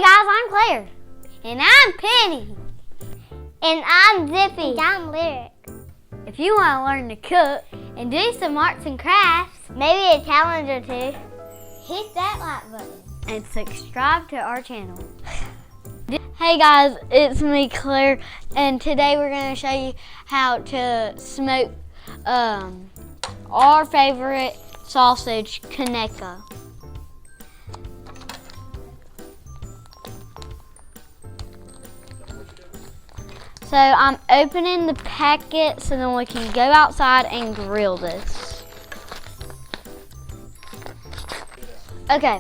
guys, I'm Claire. And I'm Penny. And I'm Zippy. And I'm Lyric. If you want to learn to cook and do some arts and crafts, maybe a challenge or two, hit that like button and subscribe to our channel. Hey guys, it's me Claire, and today we're going to show you how to smoke our favorite sausage, Kaneka. So I'm opening the packet so then we can go outside and grill this. Okay,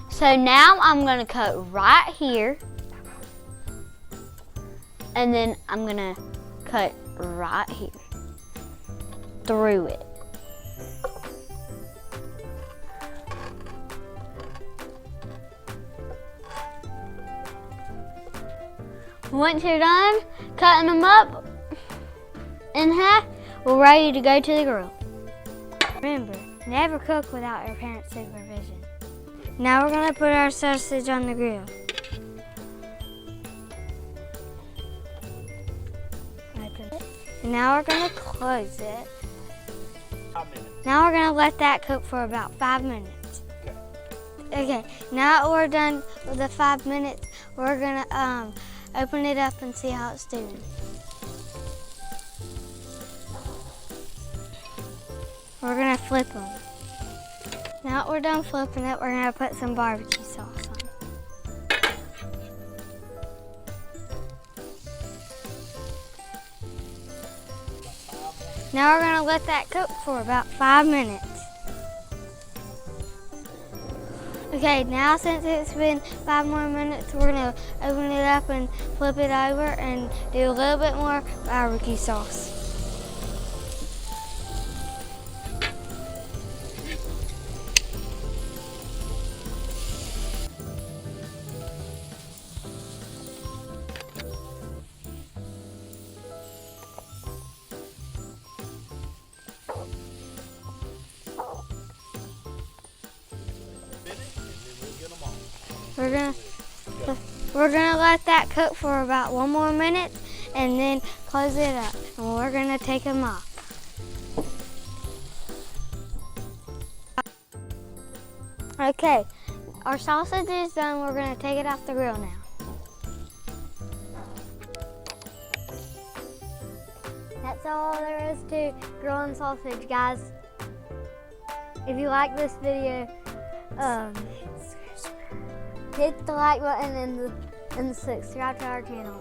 so now I'm gonna cut right here. And then I'm gonna cut right here through it. Once you're done cutting them up in half, we're ready to go to the grill. Remember, never cook without your parents' supervision. Now we're gonna put our sausage on the grill. And now we're gonna close it. Now we're gonna let that cook for about 5 minutes. Okay, now that we're done with the 5 minutes, we're gonna open it up and see how it's doing. We're gonna flip them. Now that we're done flipping it, we're gonna put some barbecue sauce on. Now we're gonna let that cook for about 5 minutes. Okay, now since it's been 5 more minutes, we're gonna open it up and flip it over and do a little bit more barbecue sauce. We're gonna let that cook for about 1 more minute and then close it up. And we're gonna take them off. Okay, our sausage is done. We're gonna take it off the grill now. That's all there is to grilling sausage, guys. If you like this video, hit the like button and subscribe to our channel.